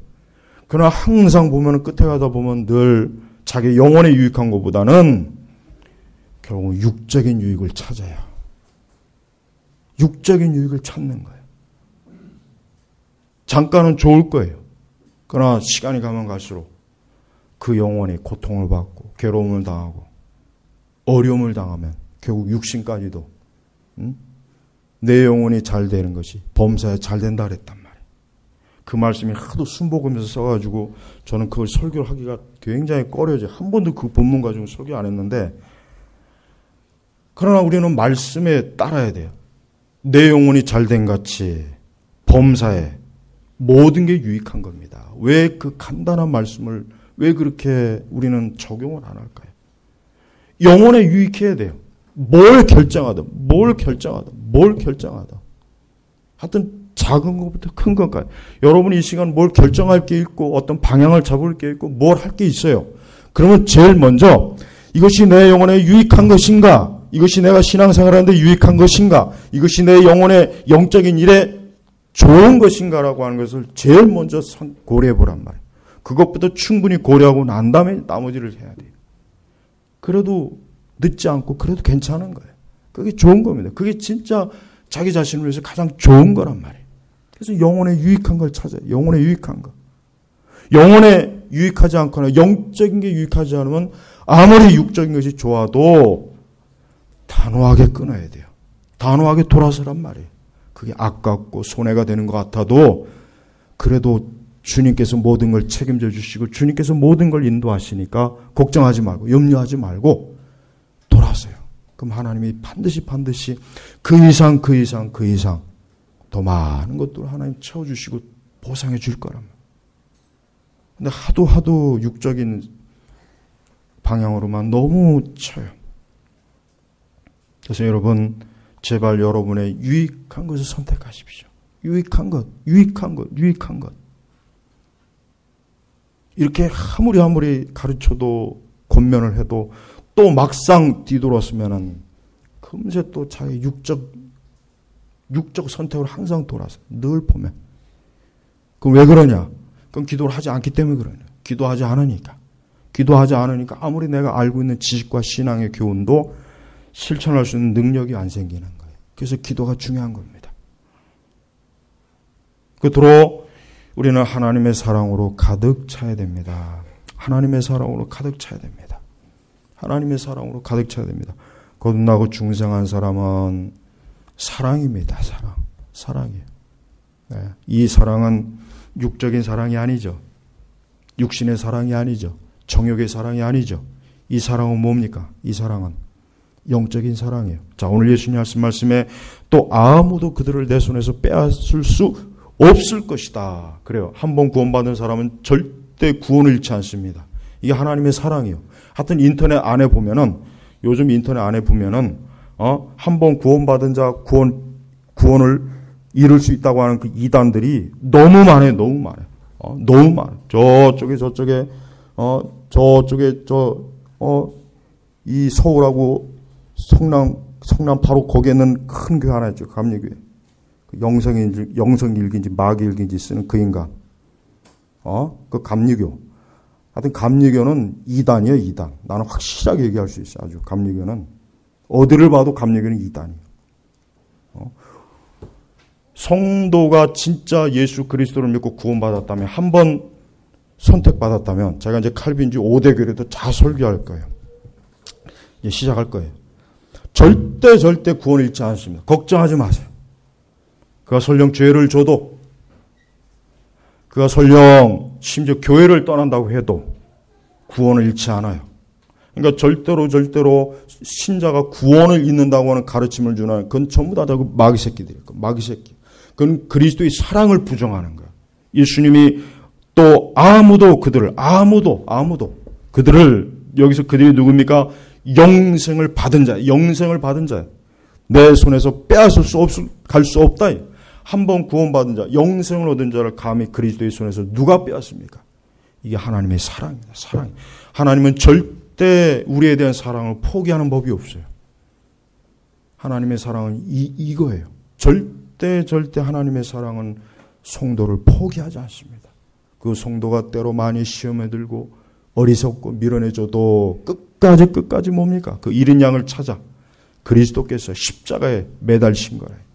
그러나 항상 보면은 끝에 가다 보면 늘 자기 영혼에 유익한 것보다는 결국 육적인 유익을 찾아요. 육적인 유익을 찾는 거예요. 잠깐은 좋을 거예요. 그러나 시간이 가면 갈수록 그 영혼이 고통을 받고 괴로움을 당하고 어려움을 당하면 결국 육신까지도 내 영혼이 잘 되는 것이 범사에 잘 된다 그랬단 말이에요. 그 말씀이 하도 순복음에서 써가지고 저는 그걸 설교를 하기가 굉장히 꺼려져요. 한 번도 그 본문 가지고 설교 안 했는데 그러나 우리는 말씀에 따라야 돼요. 내 영혼이 잘된 같이 범사에 모든 게 유익한 겁니다. 왜 그 간단한 말씀을 왜 그렇게 우리는 적용을 안 할까요? 영혼에 유익해야 돼요. 뭘 결정하든 하여튼 작은 것부터 큰 것까지 여러분이 이 시간 뭘 결정할 게 있고 어떤 방향을 잡을 게 있고 뭘 할 게 있어요. 그러면 제일 먼저 이것이 내 영혼에 유익한 것인가? 이것이 내가 신앙생활하는데 유익한 것인가? 이것이 내 영혼의 영적인 일에 좋은 것인가라고 하는 것을 제일 먼저 고려해 보란 말이에요. 그것부터 충분히 고려하고 난 다음에 나머지를 해야 돼요. 그래도 늦지 않고 그래도 괜찮은 거예요. 그게 좋은 겁니다. 그게 진짜 자기 자신을 위해서 가장 좋은 거란 말이에요. 그래서 영혼에 유익한 걸 찾아요. 영혼에 유익한 거. 영혼에 유익하지 않거나 영적인 게 유익하지 않으면 아무리 육적인 것이 좋아도 단호하게 끊어야 돼요. 단호하게 돌아서란 말이에요. 그게 아깝고 손해가 되는 것 같아도 그래도 주님께서 모든 걸 책임져 주시고 주님께서 모든 걸 인도하시니까 걱정하지 말고 염려하지 말고 그럼 하나님이 반드시 그 이상 더 많은 것들을 하나님 채워주시고 보상해 줄 거랍니다. 근데 하도 육적인 방향으로만 너무 쳐요. 그래서 여러분, 제발 여러분의 유익한 것을 선택하십시오. 유익한 것. 이렇게 아무리 가르쳐도 권면을 해도 또 막상 뒤돌았으면은 금세 또 자기 육적 선택으로 항상 돌아서 늘 보면. 그럼 왜 그러냐? 그럼 기도를 하지 않기 때문에 그러냐? 기도하지 않으니까 아무리 내가 알고 있는 지식과 신앙의 교훈도 실천할 수 있는 능력이 안 생기는 거예요. 그래서 기도가 중요한 겁니다. 그토록 우리는 하나님의 사랑으로 가득 차야 됩니다. 하나님의 사랑으로 가득 차야 됩니다. 거듭나고 중생한 사람은 사랑입니다. 사랑이에요. 네. 이 사랑은 육적인 사랑이 아니죠. 육신의 사랑이 아니죠. 정욕의 사랑이 아니죠. 이 사랑은 뭡니까? 이 사랑은 영적인 사랑이에요. 자, 오늘 예수님 하신 말씀에 또 아무도 그들을 내 손에서 빼앗을 수 없을 것이다. 그래요. 한번 구원받은 사람은 절대 구원을 잃지 않습니다. 이게 하나님의 사랑이에요. 하여튼 요즘 인터넷 안에 보면은 한번 구원받은 자 구원을 이룰 수 있다고 하는 그 이단들이 너무 많아요. 너무 많아요. 이 서울하고 성남 바로 거기에 있는 큰 교회 하나 있죠. 감리교회. 영성일기인지 마귀일기인지 쓰는 그 인간. 그 감리교. 하여튼 감리교는 이단이에요, 이단. 나는 확실하게 얘기할 수 있어요. 아주 감리교는. 어디를 봐도 감리교는 이단이에요. 성도가 진짜 예수 그리스도를 믿고 구원받았다면, 한번 선택받았다면, 제가 이제 칼빈주 5대 교회도 다 설교할 거예요. 이제 시작할 거예요. 절대 구원 잃지 않습니다. 걱정하지 마세요. 그가 설령 죄를 져도, 그가 설령 심지어 교회를 떠난다고 해도 구원을 잃지 않아요. 그러니까 절대로 신자가 구원을 잃는다고 하는 가르침을 주는, 그건 전부 다 마귀 새끼들이에요. 마귀 새끼. 그건 그리스도의 사랑을 부정하는 거예요. 예수님이 또 아무도 그들을, 여기서 그들이 누굽니까? 영생을 받은 자. 내 손에서 빼앗을 갈 수 없다. 한번 구원받은 자, 영생을 얻은 자를 감히 그리스도의 손에서 누가 빼앗습니까? 이게 하나님의 사랑입니다. 사랑. 하나님은 절대 우리에 대한 사랑을 포기하는 법이 없어요. 하나님의 사랑은 이거예요. 절대 하나님의 사랑은 성도를 포기하지 않습니다. 그 성도가 때로 많이 시험에 들고 어리석고 밀어내줘도 끝까지 뭡니까? 그 잃은 양을 찾아 그리스도께서 십자가에 매달신 거예요.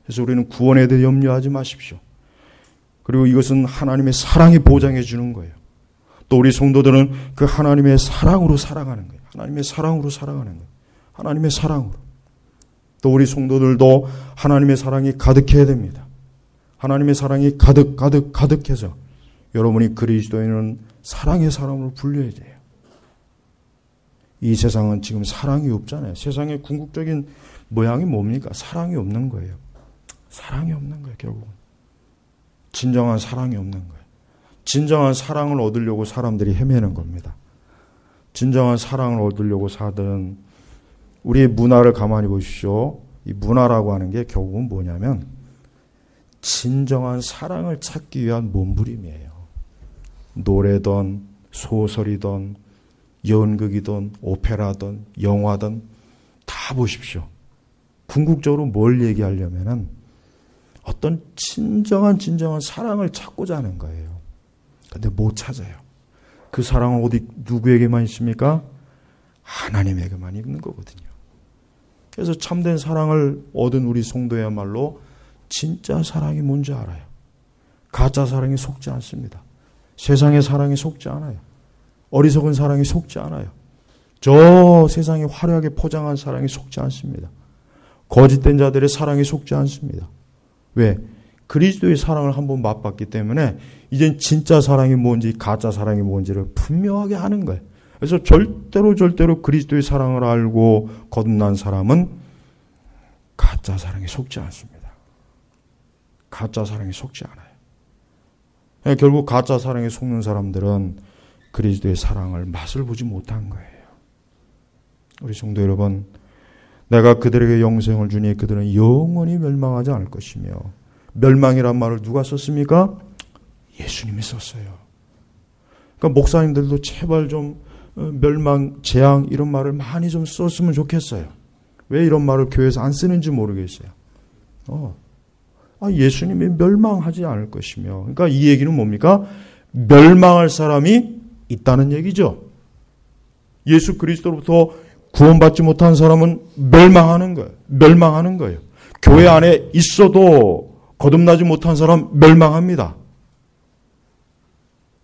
그래서 우리는 구원에 대해 염려하지 마십시오. 그리고 이것은 하나님의 사랑이 보장해 주는 거예요. 또 우리 성도들은 그 하나님의 사랑으로 살아가는 거예요. 하나님의 사랑으로. 또 우리 성도들도 하나님의 사랑이 가득해야 됩니다. 하나님의 사랑이 가득해서 여러분이 그리스도인은 사랑의 사람으로 불려야 돼요. 이 세상은 지금 사랑이 없잖아요. 세상의 궁극적인 모양이 뭡니까? 사랑이 없는 거예요. 결국은. 진정한 사랑이 없는 거예요. 진정한 사랑을 얻으려고 사람들이 헤매는 겁니다. 진정한 사랑을 얻으려고 사들은 우리의 문화를 가만히 보십시오. 이 문화라고 하는 게 결국은 뭐냐면 진정한 사랑을 찾기 위한 몸부림이에요. 노래든 소설이든 연극이든 오페라든 영화든 다 보십시오. 궁극적으로 뭘 얘기하려면은 어떤 진정한 사랑을 찾고자 하는 거예요. 근데 못 찾아요. 그 사랑은 어디 누구에게만 있습니까? 하나님에게만 있는 거거든요. 그래서 참된 사랑을 얻은 우리 성도야말로 진짜 사랑이 뭔지 알아요. 가짜 사랑이 속지 않습니다. 세상의 사랑이 속지 않아요. 어리석은 사랑이 속지 않아요. 저 세상에 화려하게 포장한 사랑이 속지 않습니다. 거짓된 자들의 사랑이 속지 않습니다. 왜? 그리스도의 사랑을 한번 맛봤기 때문에 이젠 진짜 사랑이 뭔지 가짜 사랑이 뭔지를 분명하게 아는 거예요. 그래서 절대로 그리스도의 사랑을 알고 거듭난 사람은 가짜 사랑에 속지 않습니다. 가짜 사랑에 속지 않아요. 결국 가짜 사랑에 속는 사람들은 그리스도의 사랑을 맛을 보지 못한 거예요. 우리 성도 여러분, 내가 그들에게 영생을 주니 그들은 영원히 멸망하지 않을 것이며, 멸망이란 말을 누가 썼습니까? 예수님이 썼어요. 그러니까 목사님들도 제발 좀 멸망, 재앙 이런 말을 많이 좀 썼으면 좋겠어요. 왜 이런 말을 교회에서 안 쓰는지 모르겠어요. 예수님이 멸망하지 않을 것이며, 그러니까 이 얘기는 뭡니까? 멸망할 사람이 있다는 얘기죠. 예수 그리스도로부터 구원받지 못한 사람은 멸망하는 거예요. 멸망하는 거예요. 교회 안에 있어도 거듭나지 못한 사람 멸망합니다.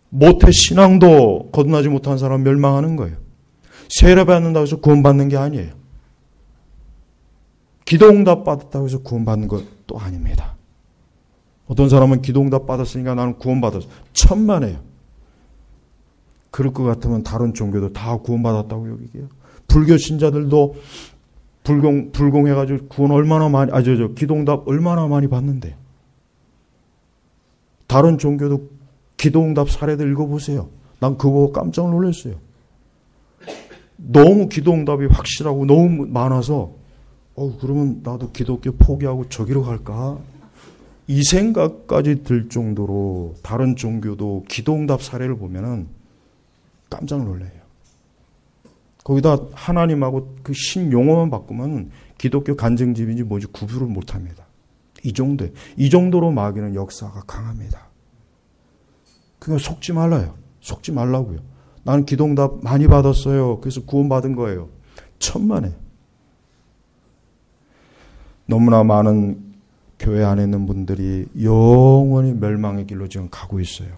모태 신앙도 거듭나지 못한 사람 멸망하는 거예요. 세례 받는다고 해서 구원받는 게 아니에요. 기도응답 받았다고 해서 구원받는 것도 아닙니다. 어떤 사람은 기도응답 받았으니까 나는 구원받았어. 천만에요. 그럴 것 같으면 다른 종교도 다 구원받았다고 여기게요. 불교 신자들도 불공해가지고 구원 얼마나 많이, 기도응답 얼마나 많이 받는데. 다른 종교도 기도응답 사례들 읽어보세요. 난 그거 보고 깜짝 놀랐어요. 너무 기도응답이 확실하고 너무 많아서, 그러면 나도 기독교 포기하고 저기로 갈까? 이 생각까지 들 정도로 다른 종교도 기도응답 사례를 보면은 깜짝 놀래요. 거기다 하나님하고 그 신용어만 바꾸면 기독교 간증집인지 뭐지 구분을 못합니다. 이 정도로 마귀는 역사가 강합니다. 그러니까 속지 말라요. 속지 말라고요. 나는 기도응답 많이 받았어요. 그래서 구원받은 거예요. 천만에. 너무나 많은 교회 안에 있는 분들이 영원히 멸망의 길로 지금 가고 있어요.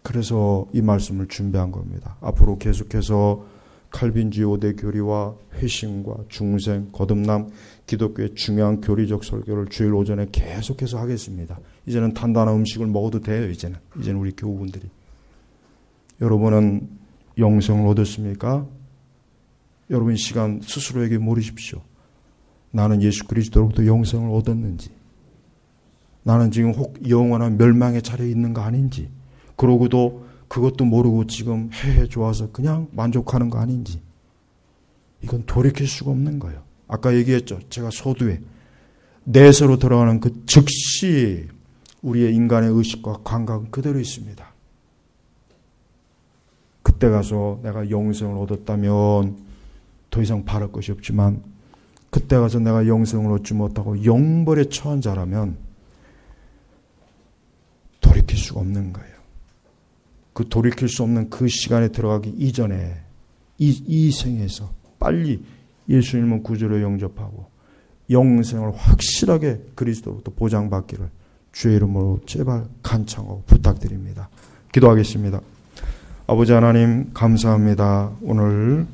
그래서 이 말씀을 준비한 겁니다. 앞으로 계속해서 칼빈주의 5대 교리와 회심과 중생, 거듭남, 기독교의 중요한 교리적 설교를 주일 오전에 계속해서 하겠습니다. 이제는 단단한 음식을 먹어도 돼요. 이제는 우리 교우분들이. 여러분은 영생을 얻었습니까? 여러분 시간 스스로에게 물으십시오. 나는 예수 그리스도로부터 영생을 얻었는지, 나는 지금 혹 영원한 멸망의 자리에 있는 거 아닌지, 그러고도 그것도 모르고 지금 좋아서 그냥 만족하는 거 아닌지, 이건 돌이킬 수가 없는 거예요. 아까 얘기했죠. 제가 소두에 내세로 들어가는 그 즉시 우리의 인간의 의식과 감각은 그대로 있습니다. 그때 가서 내가 영생을 얻었다면 더 이상 바랄 것이 없지만, 그때 가서 내가 영생을 얻지 못하고 영벌에 처한 자라면 돌이킬 수가 없는 거예요. 그 돌이킬 수 없는 그 시간에 들어가기 이전에 이 생에서 빨리 예수님을 구주로 영접하고 영생을 확실하게 그리스도로부터 보장받기를 주의 이름으로 제발 간청하고 부탁드립니다. 기도하겠습니다. 아버지 하나님 감사합니다. 오늘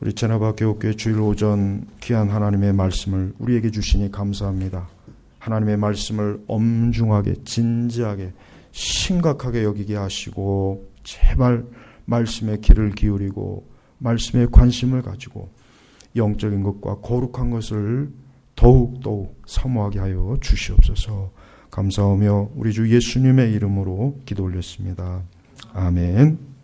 우리 제나바 교육교회 주일 오전 귀한 하나님의 말씀을 우리에게 주시니 감사합니다. 하나님의 말씀을 엄중하게 진지하게 심각하게 여기게 하시고 제발 말씀에 귀를 기울이고 말씀에 관심을 가지고 영적인 것과 거룩한 것을 더욱 사모하게 하여 주시옵소서. 감사하며 우리 주 예수님의 이름으로 기도 올렸습니다. 아멘.